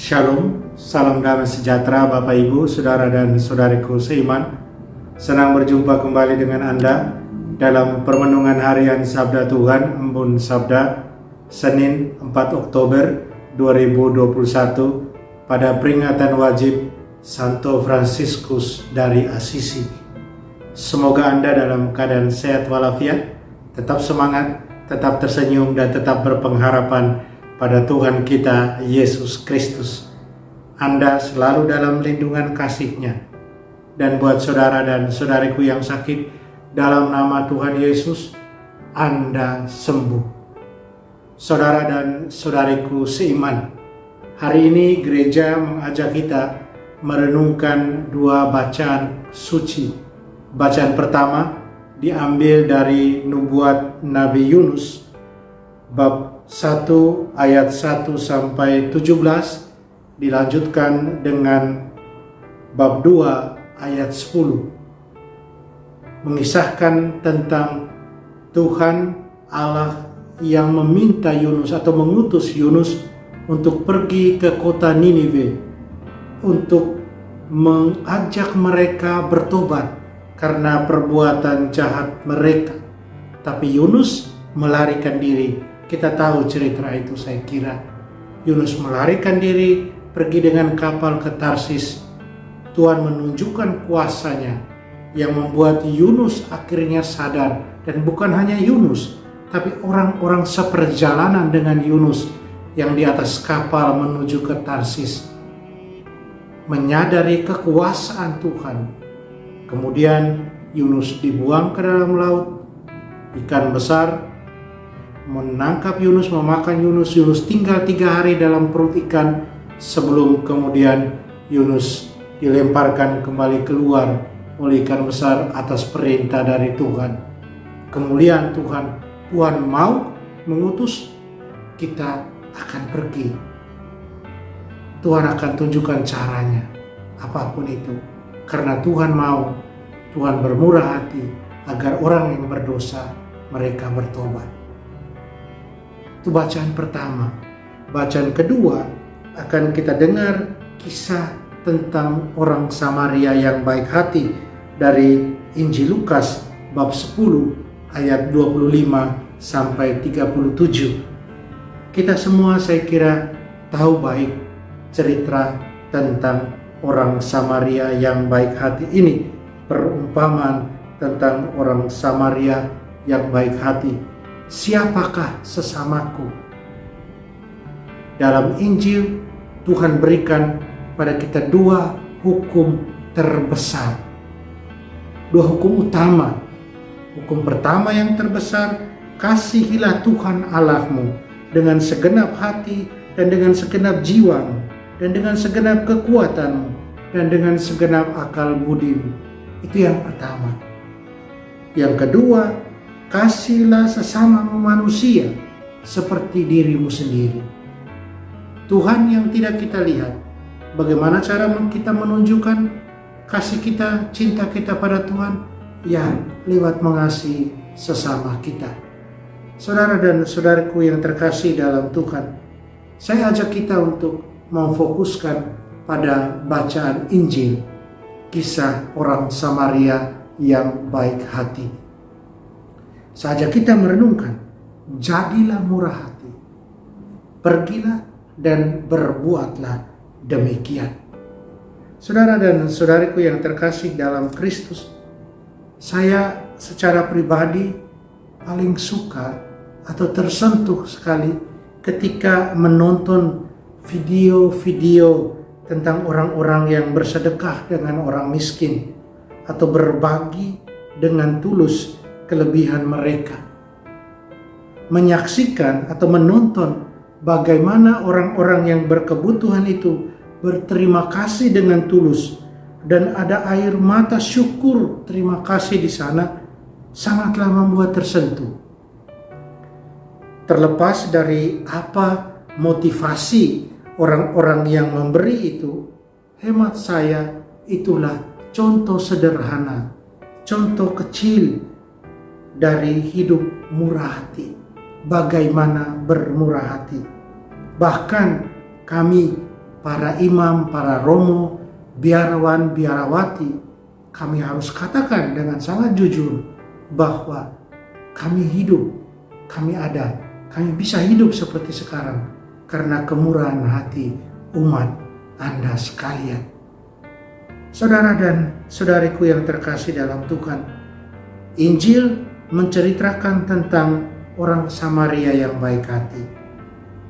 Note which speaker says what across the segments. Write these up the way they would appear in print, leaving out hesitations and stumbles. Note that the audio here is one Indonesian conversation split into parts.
Speaker 1: Shalom, salam damai sejahtera Bapak Ibu, Saudara dan Saudariku seiman. Senang berjumpa kembali dengan Anda dalam permenungan harian Sabda Tuhan, Embun Sabda, Senin 4 Oktober 2021 pada peringatan wajib Santo Fransiskus dari Assisi. Semoga Anda dalam keadaan sehat walafiat, tetap semangat, tetap tersenyum dan tetap berpengharapan pada Tuhan kita Yesus Kristus. Anda selalu dalam lindungan kasih-Nya. Dan buat saudara dan saudariku yang sakit, dalam nama Tuhan Yesus, Anda sembuh. Saudara dan saudariku seiman, hari ini gereja mengajak kita merenungkan dua bacaan suci. Bacaan pertama diambil dari nubuat Nabi Yunus, bab 1 ayat 1 sampai 17, dilanjutkan dengan bab 2 ayat 10, mengisahkan tentang Tuhan Allah yang meminta Yunus atau mengutus Yunus untuk pergi ke kota Niniwe untuk mengajak mereka bertobat karena perbuatan jahat mereka. Tapi Yunus melarikan diri. Kita tahu cerita itu, saya kira. Yunus melarikan diri, pergi dengan kapal ke Tarsis. Tuhan menunjukkan kuasa-Nya yang membuat Yunus akhirnya sadar. Dan bukan hanya Yunus, tapi orang-orang seperjalanan dengan Yunus yang di atas kapal menuju ke Tarsis menyadari kekuasaan Tuhan. Kemudian Yunus dibuang ke dalam laut. Ikan besar menangkap Yunus, memakan Yunus. Yunus tinggal 3 hari dalam perut ikan sebelum kemudian Yunus dilemparkan kembali keluar oleh ikan besar atas perintah dari Tuhan. Kemudian Tuhan mau mengutus, kita akan pergi. Tuhan akan tunjukkan caranya, apapun itu. Karena Tuhan mau, Tuhan bermurah hati agar orang yang berdosa mereka bertobat. Itu bacaan pertama. Bacaan kedua akan kita dengar kisah tentang orang Samaria yang baik hati dari Injil Lukas bab 10 ayat 25 sampai 37. Kita semua saya kira tahu baik cerita tentang orang Samaria yang baik hati ini. Perumpamaan tentang orang Samaria yang baik hati. Siapakah sesamaku? Dalam Injil, Tuhan berikan pada kita 2 hukum terbesar. 2 hukum utama. Hukum pertama yang terbesar, kasihilah Tuhan Allahmu dengan segenap hati dan dengan segenap jiwamu dan dengan segenap kekuatanmu dan dengan segenap akal budimu. Itu yang pertama. Yang kedua, kasihlah sesama manusia seperti dirimu sendiri. Tuhan yang tidak kita lihat, bagaimana cara kita menunjukkan kasih kita, cinta kita pada Tuhan? Ya, lewat mengasihi sesama kita. Saudara dan saudariku yang terkasih dalam Tuhan, saya ajak kita untuk memfokuskan pada bacaan Injil, kisah orang Samaria yang baik hati. Saja kita merenungkan, jadilah murah hati, pergilah dan berbuatlah demikian. Saudara dan saudariku yang terkasih dalam Kristus, saya secara pribadi paling suka atau tersentuh sekali ketika menonton video-video tentang orang-orang yang bersedekah dengan orang miskin atau berbagi dengan tulus kelebihan mereka. Menyaksikan atau menonton bagaimana orang-orang yang berkebutuhan itu berterima kasih dengan tulus dan ada air mata syukur terima kasih di sana, sangatlah membuat tersentuh. Terlepas dari apa motivasi orang-orang yang memberi itu, hemat saya itulah contoh sederhana, contoh kecil dari hidup murah hati. Bagaimana bermurah hati. Bahkan kami para imam, para romo, biarawan, biarawati, kami harus katakan dengan sangat jujur bahwa kami hidup, kami ada, kami bisa hidup seperti sekarang karena kemurahan hati umat Anda sekalian. Saudara dan saudariku yang terkasih dalam Tuhan, Injil menceritakan tentang orang Samaria yang baik hati.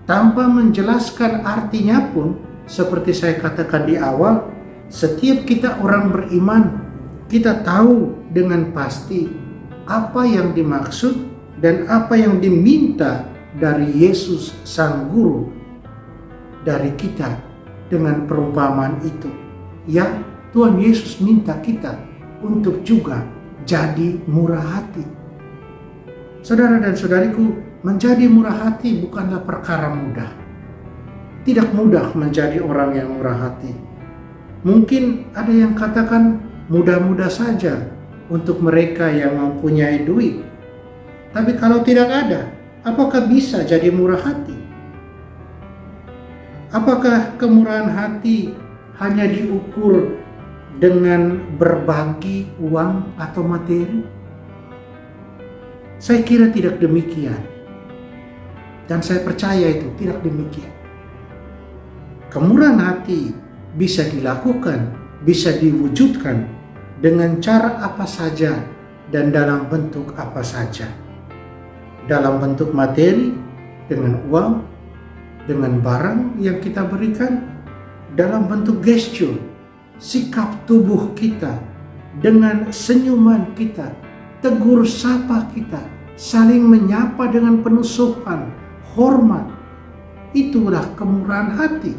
Speaker 1: Tanpa menjelaskan artinya pun, seperti saya katakan di awal, setiap kita orang beriman, kita tahu dengan pasti apa yang dimaksud dan apa yang diminta dari Yesus Sang Guru dari kita dengan perumpamaan itu. Ya, Tuhan Yesus minta kita untuk juga jadi murah hati. Saudara dan saudariku, menjadi murah hati bukanlah perkara mudah. Tidak mudah menjadi orang yang murah hati. Mungkin ada yang katakan mudah-mudah saja untuk mereka yang mempunyai duit. Tapi kalau tidak ada, apakah bisa jadi murah hati? Apakah kemurahan hati hanya diukur dengan berbagi uang atau materi? Saya kira tidak demikian. Dan saya percaya itu tidak demikian. Kemurahan hati bisa dilakukan, bisa diwujudkan dengan cara apa saja dan dalam bentuk apa saja. Dalam bentuk materi, dengan uang, dengan barang yang kita berikan, dalam bentuk gestur, sikap tubuh kita, dengan senyuman kita, tegur sapa kita, saling menyapa dengan penuh sopan, hormat. Itulah kemurahan hati.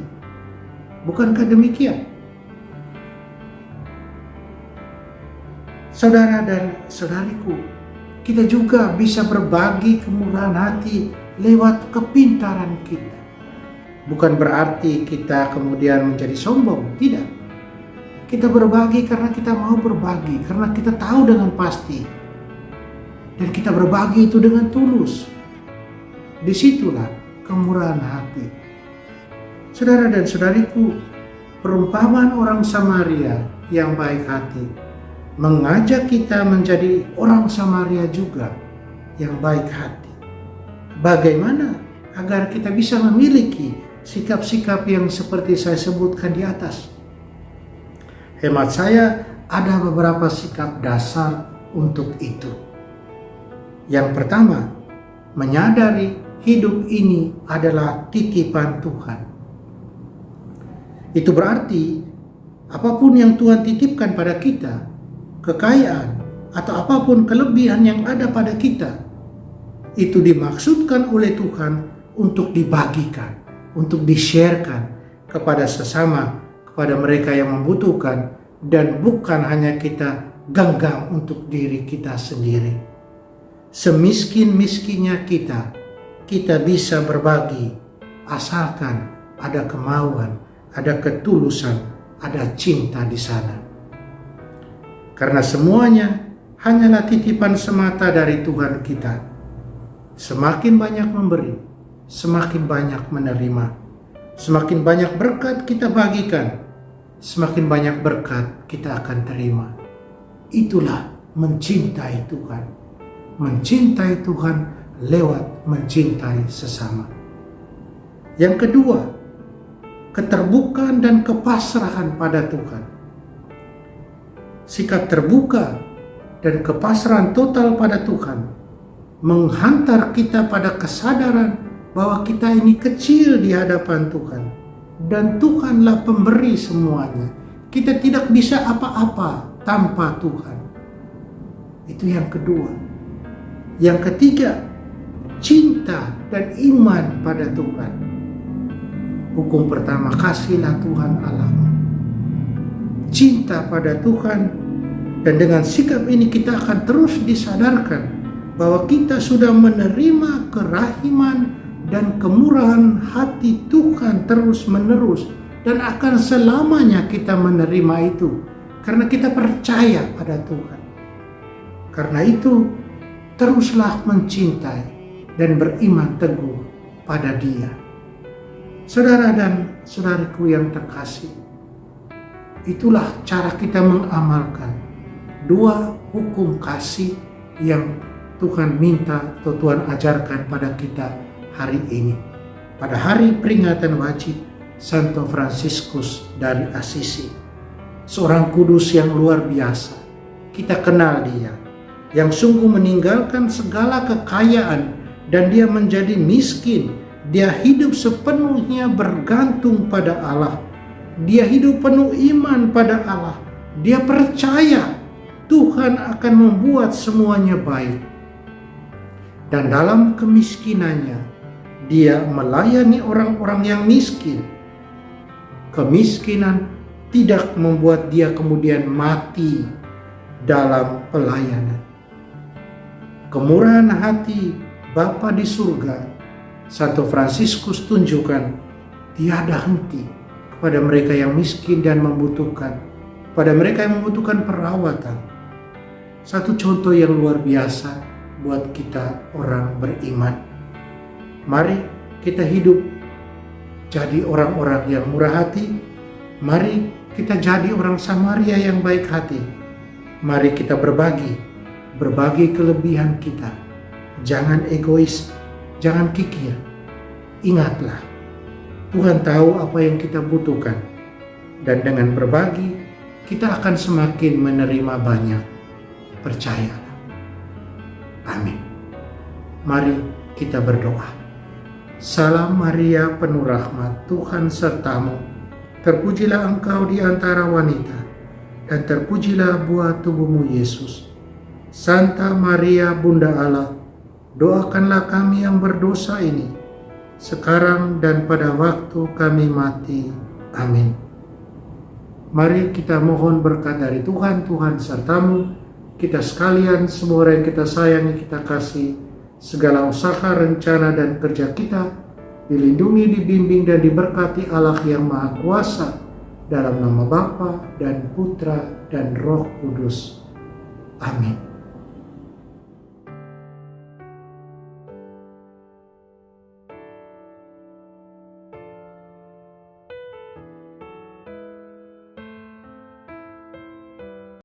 Speaker 1: Bukankah demikian? Saudara dan saudariku, kita juga bisa berbagi kemurahan hati lewat kepintaran kita. Bukan berarti kita kemudian menjadi sombong, tidak. Kita berbagi karena kita mau berbagi, karena kita tahu dengan pasti. Dan kita berbagi itu dengan tulus. Disitulah kemurahan hati. Saudara dan saudariku, perumpamaan orang Samaria yang baik hati mengajak kita menjadi orang Samaria juga yang baik hati. Bagaimana agar kita bisa memiliki sikap-sikap yang seperti saya sebutkan di atas? Hemat saya, ada beberapa sikap dasar untuk itu. Yang pertama, menyadari hidup ini adalah titipan Tuhan. Itu berarti apapun yang Tuhan titipkan pada kita, kekayaan atau apapun kelebihan yang ada pada kita, itu dimaksudkan oleh Tuhan untuk dibagikan, untuk di-sharekan kepada sesama, kepada mereka yang membutuhkan, dan bukan hanya kita genggam untuk diri kita sendiri. Semiskin-miskinnya kita bisa berbagi asalkan ada kemauan, ada ketulusan, ada cinta di sana. Karena semuanya hanyalah titipan semata dari Tuhan kita. Semakin banyak memberi, semakin banyak menerima. Semakin banyak berkat kita bagikan, semakin banyak berkat kita akan terima. Itulah mencintai Tuhan. Mencintai Tuhan lewat mencintai sesama. Yang kedua, keterbukaan dan kepasrahan pada Tuhan. Sikap terbuka dan kepasrahan total pada Tuhan menghantar kita pada kesadaran bahwa kita ini kecil di hadapan Tuhan dan Tuhanlah pemberi semuanya. Kita tidak bisa apa-apa tanpa Tuhan. Itu yang kedua. Yang ketiga, cinta dan iman pada Tuhan. Hukum pertama, kasihlah Tuhan Allahmu. Cinta pada Tuhan, dan dengan sikap ini kita akan terus disadarkan bahwa kita sudah menerima kerahiman dan kemurahan hati Tuhan terus menerus, dan akan selamanya kita menerima itu karena kita percaya pada Tuhan. Karena itu teruslah mencintai dan beriman teguh pada Dia. Saudara dan saudariku yang terkasih, itulah cara kita mengamalkan dua hukum kasih yang Tuhan minta atau Tuhan ajarkan pada kita hari ini. Pada hari peringatan wajib Santo Fransiskus dari Assisi, seorang kudus yang luar biasa. Kita kenal dia, yang sungguh meninggalkan segala kekayaan dan dia menjadi miskin. Dia hidup sepenuhnya bergantung pada Allah. Dia hidup penuh iman pada Allah. Dia percaya Tuhan akan membuat semuanya baik. Dan dalam kemiskinannya, dia melayani orang-orang yang miskin. Kemiskinan tidak membuat dia kemudian mati dalam pelayanan. Kemurahan hati Bapa di surga, Santo Fransiskus tunjukkan tiada henti kepada mereka yang miskin dan membutuhkan, pada mereka yang membutuhkan perawatan. Satu contoh yang luar biasa buat kita orang beriman. Mari kita hidup jadi orang-orang yang murah hati. Mari kita jadi orang Samaria yang baik hati. Mari kita berbagi kelebihan kita. Jangan egois, jangan kikir. Ingatlah, Tuhan tahu apa yang kita butuhkan. Dan dengan berbagi, kita akan semakin menerima banyak. Percayalah. Amin. Mari kita berdoa. Salam Maria, penuh rahmat, Tuhan sertamu. Terpujilah engkau di antara wanita, dan terpujilah buah tubuhmu Yesus. Santa Maria, Bunda Allah, doakanlah kami yang berdosa ini, sekarang dan pada waktu kami mati. Amin. Mari kita mohon berkat dari Tuhan. Tuhan sertamu, kita sekalian, semua orang yang kita sayangi, kita kasih, segala usaha, rencana, dan kerja kita dilindungi, dibimbing, dan diberkati Allah yang Maha Kuasa, dalam nama Bapa dan Putra dan Roh Kudus. Amin.